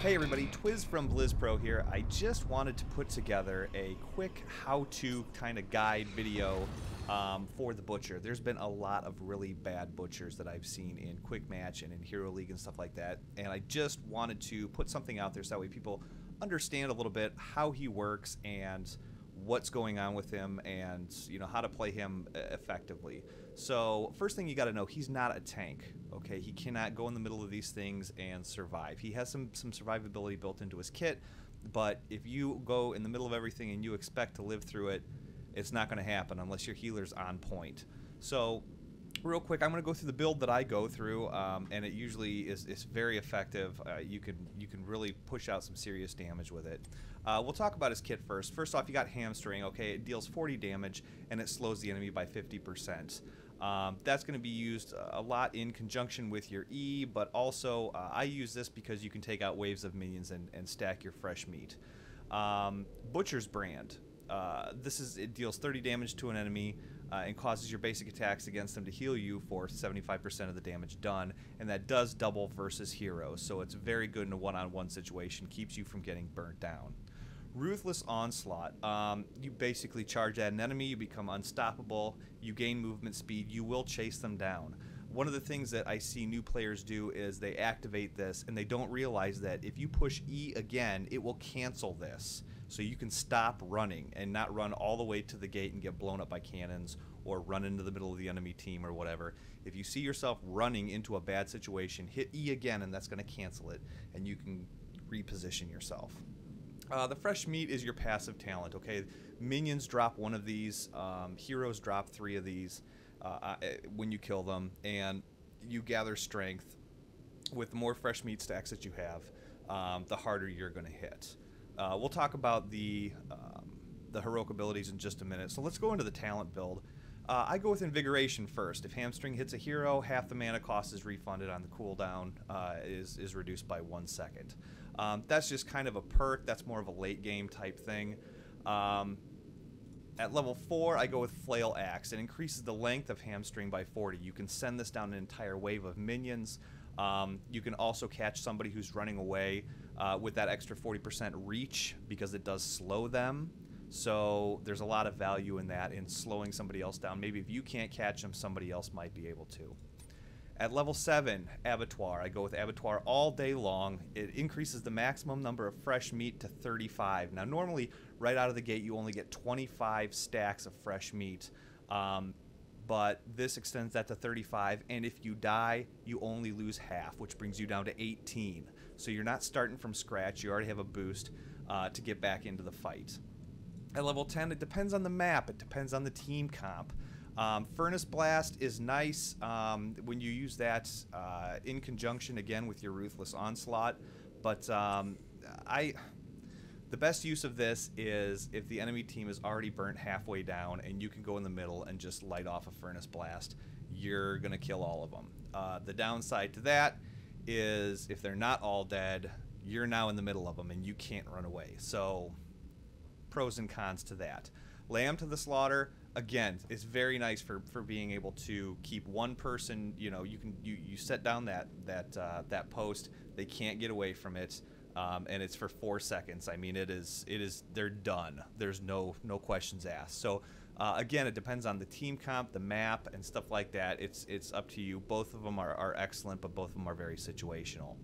Hey everybody, Twiz from BlizzPro here. I just wanted to put together a quick how-to kind of guide video for the Butcher. There's been a lot of really bad Butchers that I've seen in Quick Match and in Hero League and stuff like that, and I just wanted to put something out there so that way people understand a little bit how he works and what's going on with him and, you know, how to play him effectively. So first thing you got to know, he's not a tank. Okay, he cannot go in the middle of these things and survive. He has some survivability built into his kit, but if you go in the middle of everything and you expect to live through it, it's not going to happen unless your healer's on point. So real quick, I'm going to go through the build that I go through, and it usually is very effective. You can really push out some serious damage with it. We'll talk about his kit first. First off, you got Hamstring. Okay, it deals 40 damage and it slows the enemy by 50%. That's going to be used a lot in conjunction with your E, but also I use this because you can take out waves of minions and stack your fresh meat. Butcher's Brand. It deals 30 damage to an enemy and causes your basic attacks against them to heal you for 75% of the damage done, and that does double versus heroes, so it's very good in a one-on-one situation, keeps you from getting burnt down. Ruthless Onslaught. You basically charge at an enemy, you become unstoppable, you gain movement speed, you will chase them down. One of the things that I see new players do is they activate this and they don't realize that if you push E again, it will cancel this. So you can stop running and not run all the way to the gate and get blown up by cannons or run into the middle of the enemy team or whatever. If you see yourself running into a bad situation, hit E again and that's going to cancel it and you can reposition yourself. The fresh meat is your passive talent. Okay, minions drop one of these, heroes drop 3 of these when you kill them, and you gather strength. With the more fresh meat stacks that you have, the harder you're going to hit. We'll talk about the heroic abilities in just a minute. So let's go into the talent build. I go with Invigoration first. If Hamstring hits a hero, half the mana cost is refunded on the cooldown, is reduced by 1 second. That's just kind of a perk. That's more of a late game type thing. At level 4, I go with Flail Axe. It increases the length of Hamstring by 40. You can send this down an entire wave of minions. You can also catch somebody who's running away with that extra 40% reach because it does slow them. So there's a lot of value in that, in slowing somebody else down. Maybe if you can't catch them, somebody else might be able to. At level 7, Abattoir. I go with Abattoir all day long. It increases the maximum number of fresh meat to 35. Now normally, right out of the gate, you only get 25 stacks of fresh meat. But this extends that to 35, and if you die, you only lose half, which brings you down to 18. So you're not starting from scratch. You already have a boost to get back into the fight. At level 10, it depends on the map. It depends on the team comp. Furnace Blast is nice when you use that in conjunction, again, with your Ruthless Onslaught. But the best use of this is if the enemy team is already burnt halfway down and you can go in the middle and just light off a Furnace Blast, you're going to kill all of them. The downside to that is if they're not all dead, you're now in the middle of them and you can't run away. So pros and cons to that. Lamb to the Slaughter, again, is very nice for being able to keep one person. You know, you set down that post, they can't get away from it, and it's for 4 seconds. I mean, they're done. There's no questions asked. So again, it depends on the team comp, the map, and stuff like that. It's up to you. Both of them are excellent, but both of them are very situational.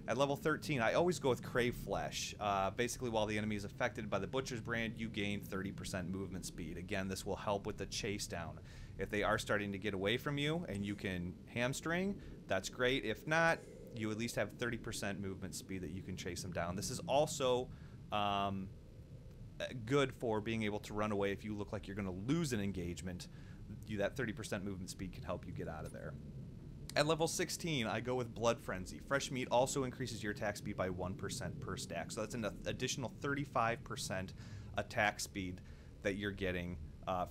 At level 13, I always go with Crave Flesh. Basically, while the enemy is affected by the Butcher's Brand, you gain 30% movement speed. Again, this will help with the chase down. If they are starting to get away from you and you can hamstring, that's great. If not, you at least have 30% movement speed that you can chase them down. This is also good for being able to run away if you look like you're going to lose an engagement. That 30% movement speed can help you get out of there. At level 16, I go with Blood Frenzy. Fresh meat also increases your attack speed by 1% per stack. So that's an additional 35% attack speed that you're getting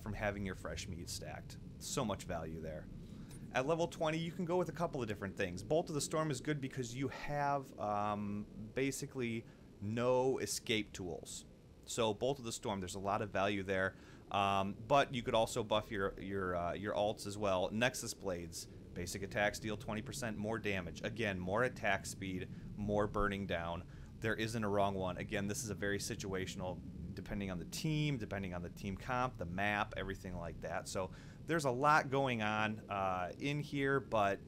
from having your fresh meat stacked. So much value there. At level 20, you can go with a couple of different things. Bolt of the Storm is good because you have basically no escape tools. So Bolt of the Storm, there's a lot of value there. But you could also buff your alts as well. Nexus Blades. Basic attacks deal 20% more damage. Again, more attack speed, more burning down. There isn't a wrong one. Again, this is a very situational, depending on the team comp, the map, everything like that. So there's a lot going on in here, but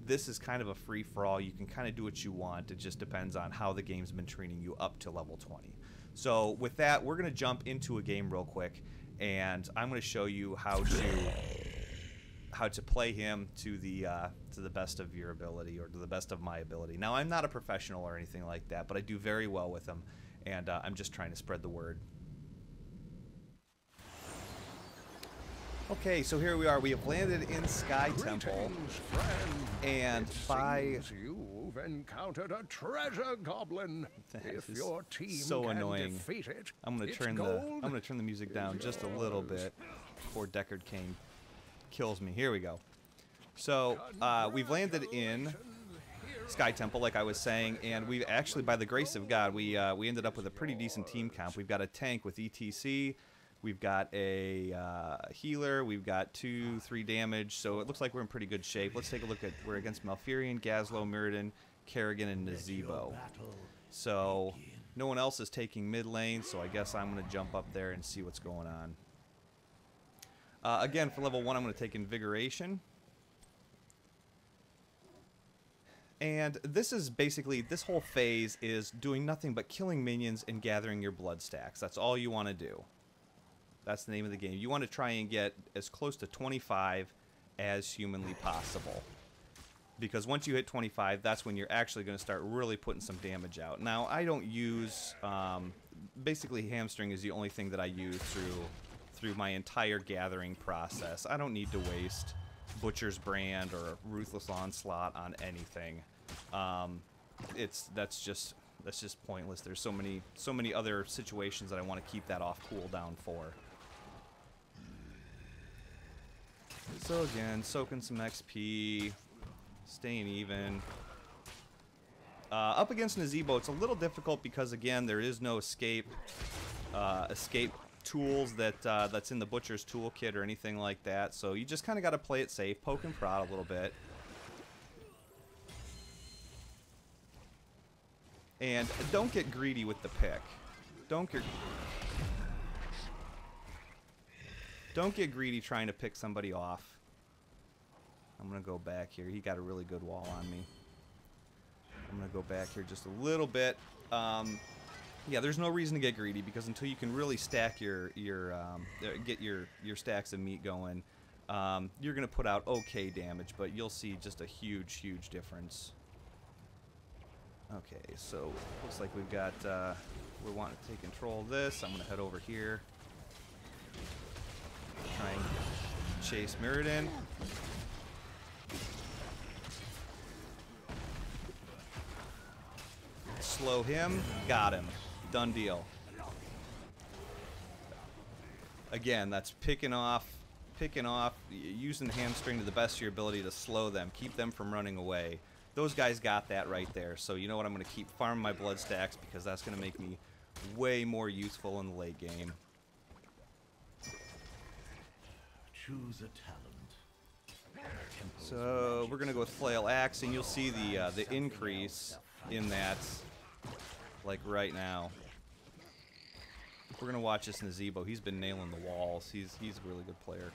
this is kind of a free-for-all. You can kind of do what you want. It just depends on how the game's been treating you up to level 20. So with that, we're going to jump into a game real quick, and I'm going to show you how to play him to the best of your ability, or to the best of my ability. Now, I'm not a professional or anything like that, but I do very well with him, and I'm just trying to spread the word. Okay, so here we are. We have landed in Sky Temple, and you've encountered a treasure goblin. If your team so can annoying. defeat it, I'm gonna turn the music down just a little bit before Deckard Cain kills me. Here we go. So we've landed in Sky Temple, like I was saying, and we've actually, by the grace of God, we ended up with a pretty decent team comp. We've got a tank with ETC. We've got a healer. We've got 2-3 damage. So it looks like we're in pretty good shape. Let's take a look at, we're against Malfurion, Gazlowe, Mirrodin, Kerrigan, and Nazebo. So no one else is taking mid lane, so I guess I'm going to jump up there and see what's going on. Again, for level 1, I'm going to take Invigoration. And this is basically, this whole phase is doing nothing but killing minions and gathering your blood stacks. That's all you want to do. That's the name of the game. You want to try and get as close to 25 as humanly possible. Because once you hit 25, that's when you're actually going to start really putting some damage out. Now, I don't use... basically, hamstring is the only thing that I use through my entire gathering process. I don't need to waste Butcher's Brand or Ruthless Onslaught on anything. That's just pointless. There's so many other situations that I want to keep that off cooldown for. So again, soaking some XP, staying even. Up against Nazebo, it's a little difficult because again, there is no escape tools that's in the Butcher's toolkit or anything like that. So you just kind of got to play it safe, poke and prod a little bit. And don't get greedy with the pick. Don't get greedy trying to pick somebody off. I'm going to go back here. He got a really good wall on me. I'm going to go back here just a little bit. Yeah, there's no reason to get greedy because until you can really stack get your stacks of meat going, you're going to put out okay damage, but you'll see just a huge difference. Okay, so looks like we've got, we want to take control of this. I'm going to head over here. Try and chase Mirrodin. Slow him. Got him. Done deal. Again, that's picking off, using the hamstring to the best of your ability to slow them, keep them from running away. Those guys got that right there. So you know what? I'm going to keep farming my blood stacks because that's going to make me way more useful in the late game. Choose a talent. So we're going to go with Flail Axe, and you'll see the increase in that, like right now. We're going to watch this Nazebo. He's been nailing the walls. He's a really good player.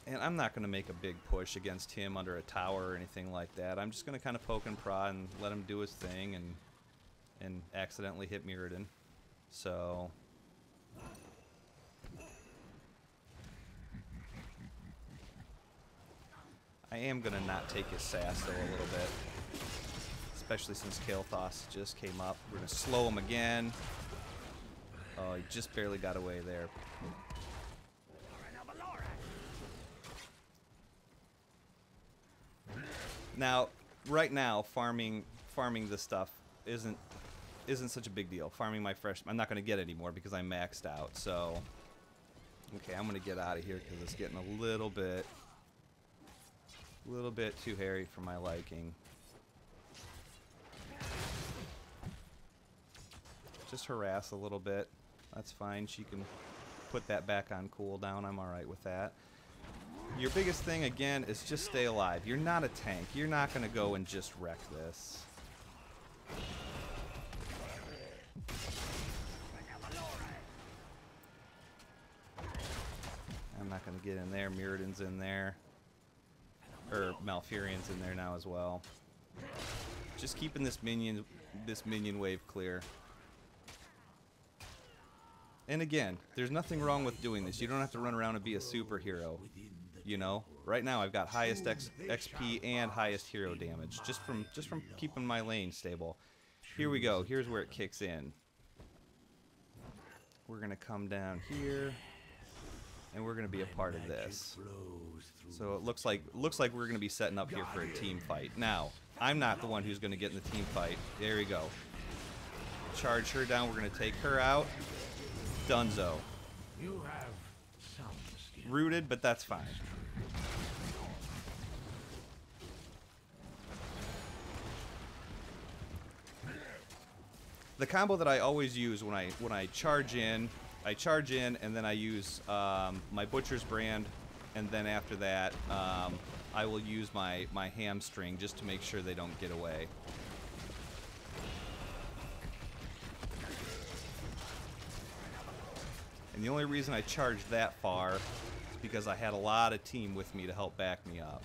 And I'm not going to make a big push against him under a tower or anything like that. I'm just going to kind of poke and prod and let him do his thing and accidentally hit Mirrodin. So I am going to not take his sass though a little bit. Especially since Kael'thas just came up. We're going to slow him again. Oh, he just barely got away there. Now, right now, farming this stuff isn't such a big deal. Farming my fresh, I'm not going to get any more because I'm maxed out. So, okay, I'm going to get out of here because it's getting a little bit too hairy for my liking. Just harass a little bit. That's fine. She can put that back on cooldown. I'm all right with that. Your biggest thing, again, is just stay alive. You're not a tank. You're not going to go and just wreck this. I'm not going to get in there. Mirrodin's in there. Or Malfurion's in there now as well. Just keeping this minion wave clear. And again, there's nothing wrong with doing this. You don't have to run around and be a superhero. You know, right now I've got highest XP and highest hero damage just from keeping my lane stable. Here we go. Here's where it kicks in. We're gonna come down here, and we're gonna be a part of this. So it looks like we're gonna be setting up here for a team fight. Now, I'm not the one who's gonna get in the team fight. There we go. Charge her down. We're gonna take her out. Dunzo. You have some skill. Rooted, but that's fine. The combo that I always use when I charge in, and then I use my Butcher's Brand, and then after that I will use my hamstring just to make sure they don't get away. And the only reason I charged that far is because I had a lot of team with me to help back me up.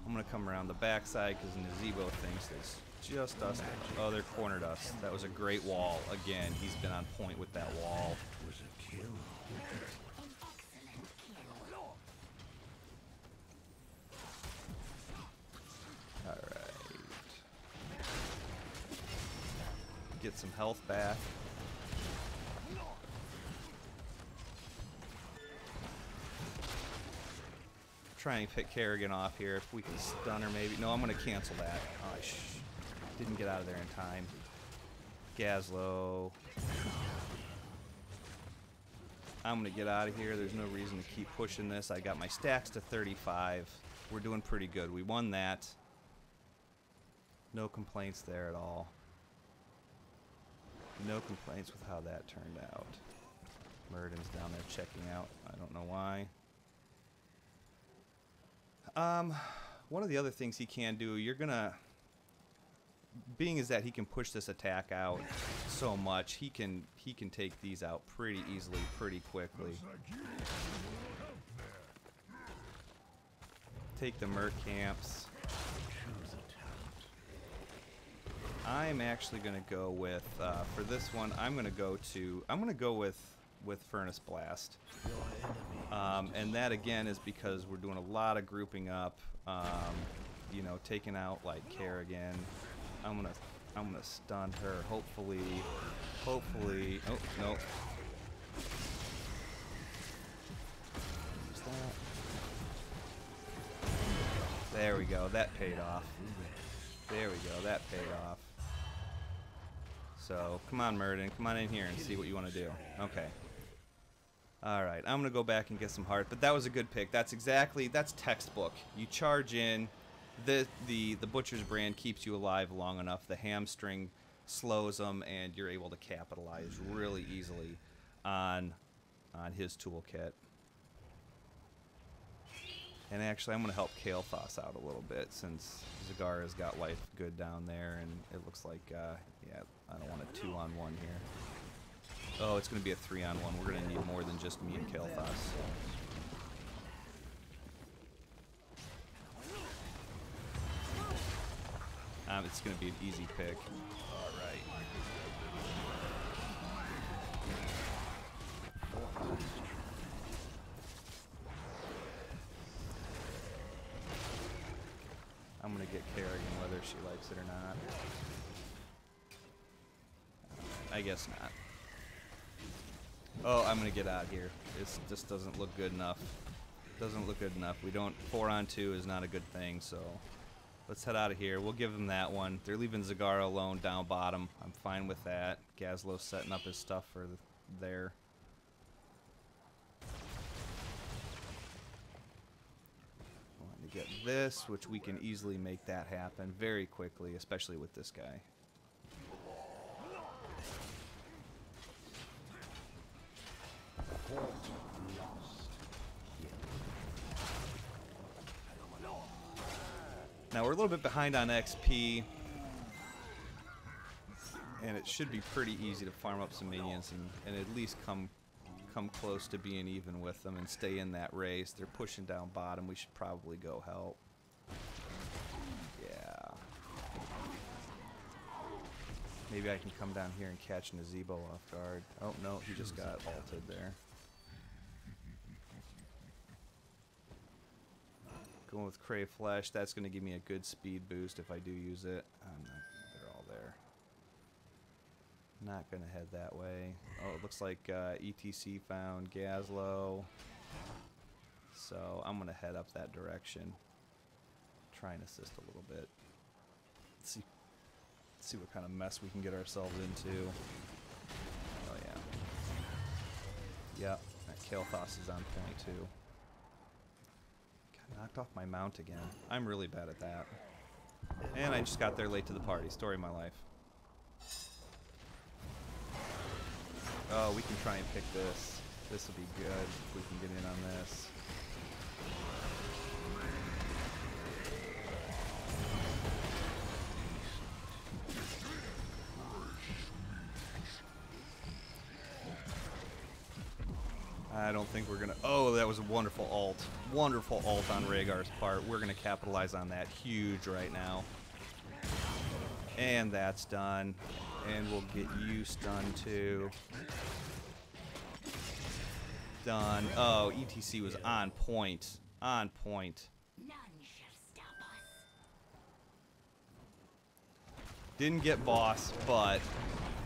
I'm going to come around the backside because Nazebo thinks it's just us. Oh, they're cornered us. That was a great wall. Again, he's been on point with that wall. Was a kill. Alright. Get some health back. Try and pick Kerrigan off here if we can stun her maybe. No, I'm going to cancel that. Oh, I didn't get out of there in time. Gazlowe. I'm going to get out of here. There's no reason to keep pushing this. I got my stacks to 35. We're doing pretty good. We won that. No complaints there at all. No complaints with how that turned out. Mirrodin's down there checking out. I don't know why. One of the other things he can do, being is that he can push this attack out so much, he can take these out pretty easily, pretty quickly. Take the Merc camps. I'm actually gonna go with for this one. I'm gonna go with Furnace Blast. And that again is because we're doing a lot of grouping up, you know, taking out like Kerrigan. I'm gonna stun her. Hopefully. Oh no. What's that? There we go. That paid off. There we go. That paid off. So come on, Mirrodin. Come on in here and see what you want to do. Okay. Alright, I'm going to go back and get some heart, but that was a good pick. That's textbook. You charge in, the Butcher's Brand keeps you alive long enough, the hamstring slows them, and you're able to capitalize really easily on his toolkit. And actually, I'm going to help Kael'thas out a little bit, since Zagara's got life good down there, and it looks like, yeah, I don't want a 2-on-1 here. Oh, it's going to be a 3-on-1. We're going to need more than just me and Kael'thas. It's going to be an easy pick. Alright. I'm going to get Kerrigan whether she likes it or not. I guess not. Oh, I'm going to get out here. This just doesn't look good enough. Doesn't look good enough. 4-on-2 is not a good thing, so let's head out of here. We'll give them that one. They're leaving Zagara alone down bottom. I'm fine with that. Gazlowe's setting up his stuff for there. Want to get this, which we can easily make that happen very quickly, especially with this guy. Now we're a little bit behind on XP, and it should be pretty easy to farm up some minions and at least come close to being even with them and stay in that race. They're pushing down bottom. We should probably go help. Yeah. Maybe I can come down here and catch Nazebo off guard. Oh no, he just got ulted there. Going with Crave Flesh, that's going to give me a good speed boost if I do use it. They're all there. Not going to head that way. Oh, it looks like ETC found Gazlowe. So I'm going to head up that direction. Try and assist a little bit. Let's see what kind of mess we can get ourselves into. Oh yeah. Yep, that Kael'thas is on point too. Knocked off my mount again. I'm really bad at that. And I just got there late to the party. Story of my life. Oh, we can try and pick this. This will be good if we can get in on this. I don't think we're gonna. Oh, that was a wonderful ult. Wonderful ult on Rhaegar's part. We're gonna capitalize on that huge right now. And that's done. And we'll get you stunned too. Done. Oh, ETC was on point. On point. None shall stop us. Didn't get boss, but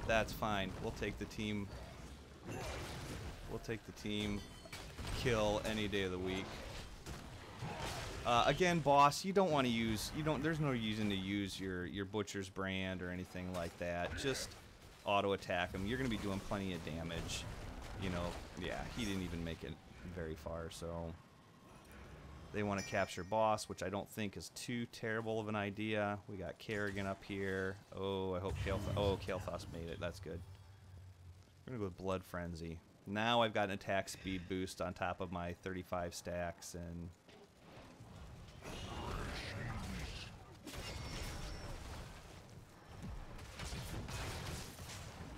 that's fine. We'll take the team. We'll take the team kill any day of the week. Again, boss, you don't want to use. There's no reason to use your butcher's brand or anything like that. Just auto attack him. You're going to be doing plenty of damage. You know, yeah, he didn't even make it very far. So they want to capture boss, which I don't think is too terrible of an idea. We got Kerrigan up here. Oh, I hope Kael'thas made it. That's good. We're gonna go with Blood Frenzy. Now I've got an attack speed boost on top of my 35 stacks, and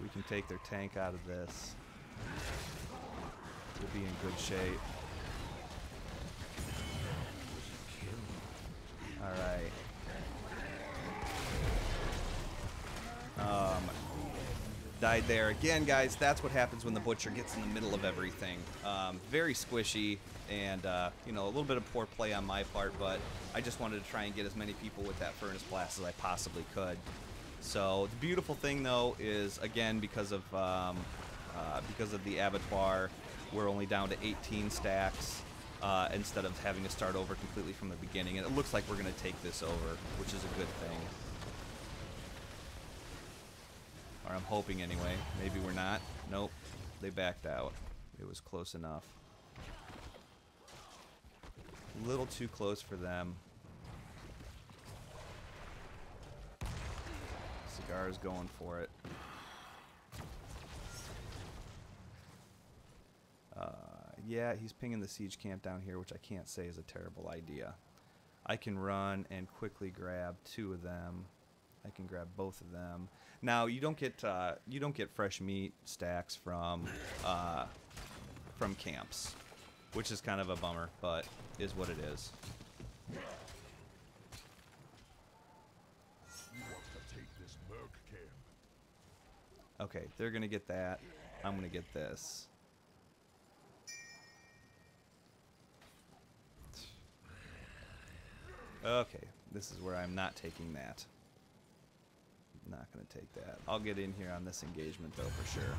we can take their tank out of this. We'll be in good shape. Alright. Died there. Again, guys, that's what happens when the Butcher gets in the middle of everything. Very squishy, and, you know, a little bit of poor play on my part, but I just wanted to try and get as many people with that Furnace Blast as I possibly could. So, the beautiful thing, though, is, again, because of the Abattoir, we're only down to 18 stacks instead of having to start over completely from the beginning. And it looks like we're going to take this over, which is a good thing. Or I'm hoping anyway. Maybe we're not. Nope. They backed out. It was close enough. A little too close for them. Cigar's going for it. Yeah, he's pinging the siege camp down here, which I can't say is a terrible idea. I can run and quickly grab two of them. I can grab both of them. Now you don't get fresh meat stacks from camps, which is kind of a bummer, but is what it is. You want to take this merc camp? Okay, they're gonna get that. I'm gonna get this. Okay, this is where I'm not taking that. Not going to take that. I'll get in here on this engagement, though, for sure.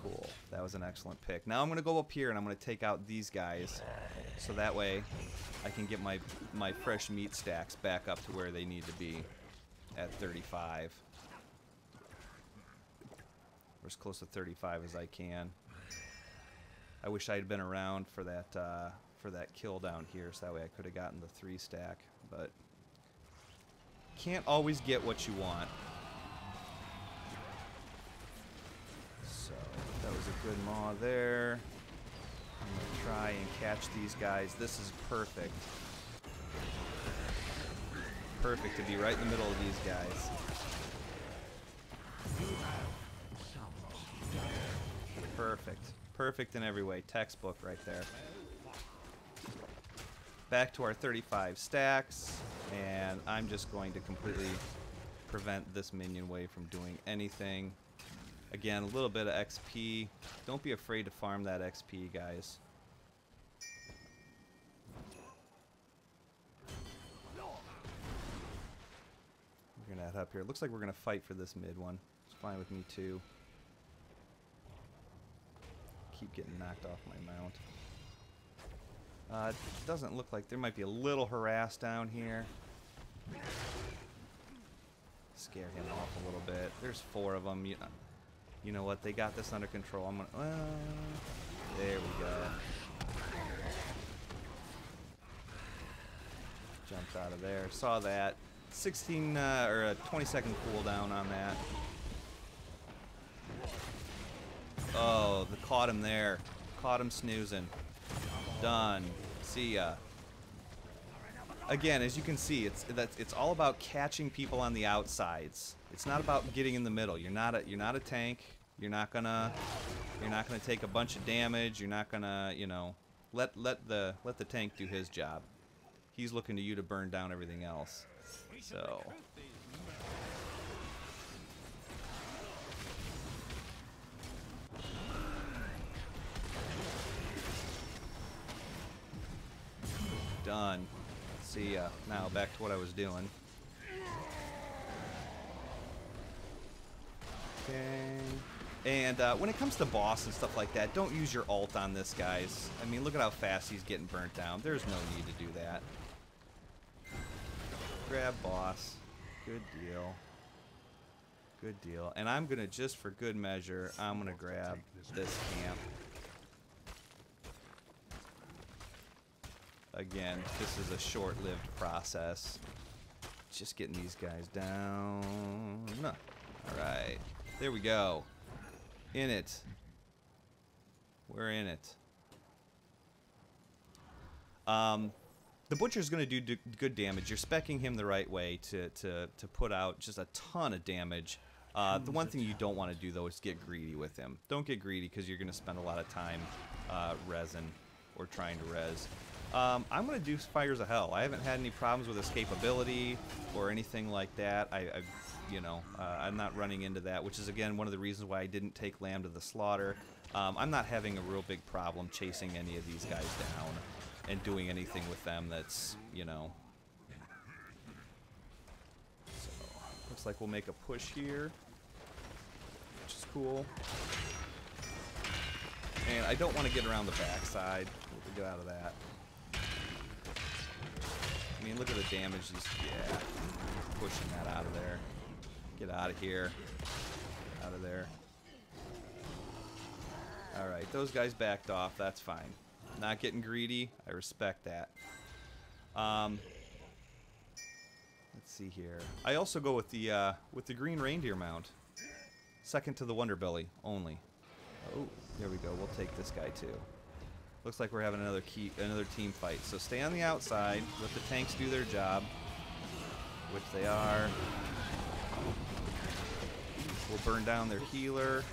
Cool. That was an excellent pick. Now I'm going to go up here, and I'm going to take out these guys, so that way I can get my fresh meat stacks back up to where they need to be at 35. Or as close to 35 as I can. I wish I had been around for that kill down here, so that way I could have gotten the 3 stack, but can't always get what you want. So that was a Good maw there. I'm going to try and catch these guys. This is perfect. Perfect to be right in the middle of these guys. Perfect. Perfect in every way. Textbook right there. Back to our 35 stacks, and I'm just going to completely prevent this minion wave from doing anything. Again, a little bit of XP. Don't be afraid to farm that XP, guys. We're gonna head up here. Looks like we're gonna fight for this mid one. It's fine with me too. Keep getting knocked off my mount. It doesn't look like there might be a little harass down here. Scare him off a little bit. There's 4 of them. You know what? They got this under control. I'm gonna. There we go. Jumped out of there. Saw that. 16 or a 20-second cooldown on that. Oh, they caught him there. Caught him snoozing. Done. See ya. Again, as you can see, it's all about catching people on the outsides. It's not about getting in the middle. You're not a tank. You're not gonna take a bunch of damage. You're not gonna, you know, let the tank do his job. He's looking to you to burn down everything else. So. Done. See ya. Now back to what I was doing. Okay. And when it comes to boss and stuff like that, don't use your ult on this, guys. I mean, look at how fast he's getting burnt down. There's no need to do that. Grab boss. Good deal. Good deal. And I'm going to, just for good measure, I'm going to grab this camp. Again, this is a short-lived process. Just getting these guys down. Alright. There we go. In it. We're in it. The Butcher's going to do good damage. You're speccing him the right way to put out just a ton of damage. The one thing you don't want to do, though, is get greedy with him. Don't get greedy, because you're going to spend a lot of time resin or trying to res. I'm going to do Fires of Hell. I haven't had any problems with escapability or anything like that. I'm not running into that, which is, again, one of the reasons why I didn't take Lamb to the slaughter. I'm not having a real big problem chasing any of these guys down and doing anything with them that's, you know. So, looks like we'll make a push here, which is cool. And I don't want to get around the backside. We'll get out of that. I mean, look at the damage he's, yeah, pushing that out of there. Get out of here. Out of there. Alright, those guys backed off. That's fine. Not getting greedy. I respect that. Let's see here. I also go with the green reindeer mount. Second to the Wonderbelly only. Oh, there we go. We'll take this guy too. Looks like we're having another team fight. So stay on the outside. Let the tanks do their job, which they are. We'll burn down their healer.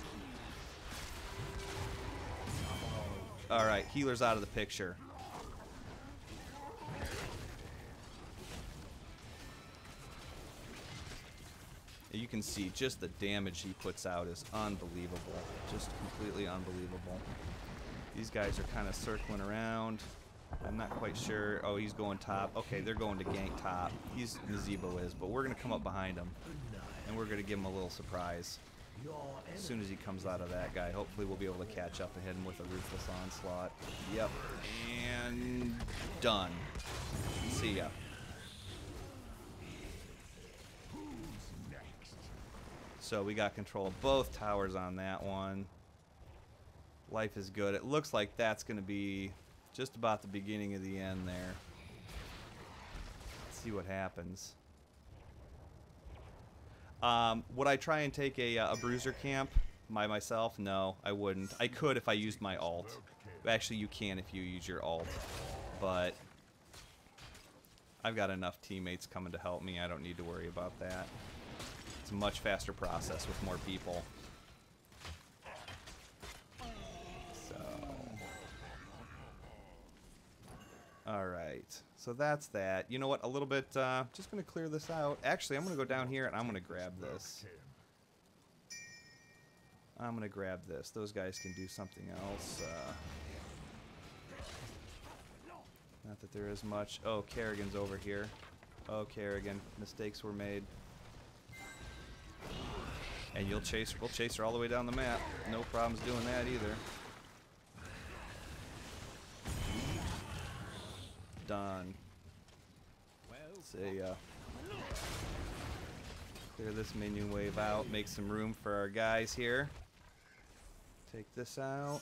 Alright, healer's out of the picture. You can see just the damage he puts out is unbelievable. Just completely unbelievable. These guys are kind of circling around. I'm not quite sure. Oh, he's going top. Okay, they're going to gank top. Nazebo is, but we're going to come up behind him. And we're going to give him a little surprise. As soon as he comes out of that guy, hopefully we'll be able to catch up and hit him with a ruthless onslaught. Yep. And done. See ya. So we got control of both towers on that one. Life is good. It looks like that's going to be just about the beginning of the end there. Let's see what happens. Would I try and take a bruiser camp? By myself? No, I wouldn't. I could if I used my alt. Actually, you can if you use your alt. But I've got enough teammates coming to help me. I don't need to worry about that. It's a much faster process with more people. So, alright. So that's that. You know what? A little bit, just going to clear this out. Actually, I'm going to go down here and I'm going to grab this. I'm going to grab this. Those guys can do something else. Not that there is much. Oh, Kerrigan's over here. Oh, Kerrigan. Mistakes were made. And we'll chase her all the way down the map. No problems doing that either. Done. See ya. Clear this minion wave out. Make some room for our guys here. Take this out.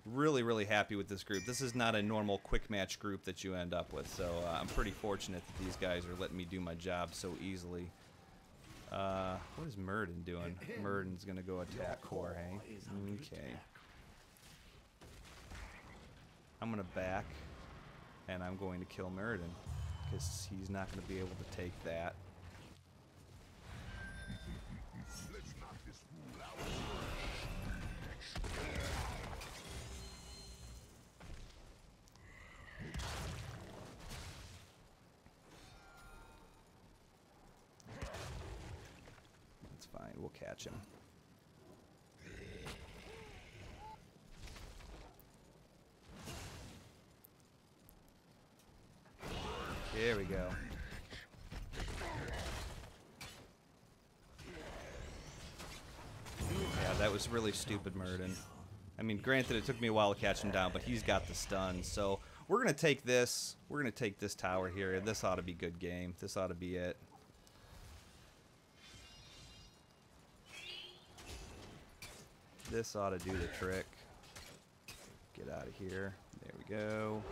Really, really happy with this group. This is not a normal quick match group that you end up with, so I'm pretty fortunate that these guys are letting me do my job so easily. What is Murden doing? Murden's gonna go attack core, hey? Okay. I'm gonna back, and I'm going to kill Murden, because he's not gonna be able to take that. Fine, we'll catch him. There we go. Yeah, that was really stupid, Murden. I mean, granted, it took me a while to catch him down, but he's got the stun. So we're gonna take this. We're gonna take this tower here. This ought to be good game. This ought to be it. This ought to do the trick. Get out of here. There we go.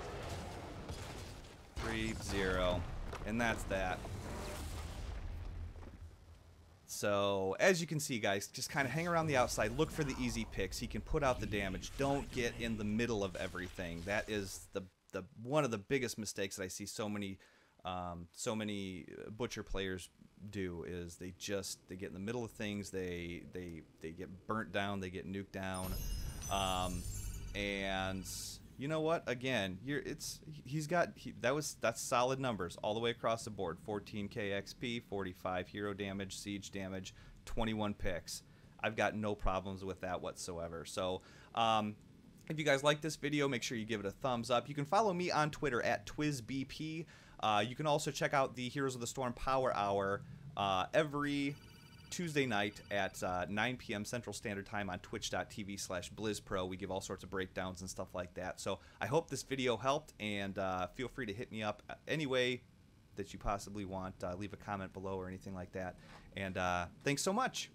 3-0. And that's that. So, as you can see, guys, just kind of hang around the outside. Look for the easy picks. He can put out the damage. Don't get in the middle of everything. That is the one of the biggest mistakes that I see so many Butcher players do, is they get in the middle of things, they get burnt down, they get nuked down, and you know what, again, that's solid numbers all the way across the board. 14k XP, 45 hero damage, siege damage, 21 picks. I've got no problems with that whatsoever. So if you guys like this video, make sure you give it a thumbs up. You can follow me on Twitter at TwizBP. You can also check out the Heroes of the Storm Power Hour every Tuesday night at 9 p.m. Central Standard Time on twitch.tv/BlizzPro. We give all sorts of breakdowns and stuff like that. So I hope this video helped, and feel free to hit me up any way that you possibly want. Leave a comment below or anything like that. And thanks so much.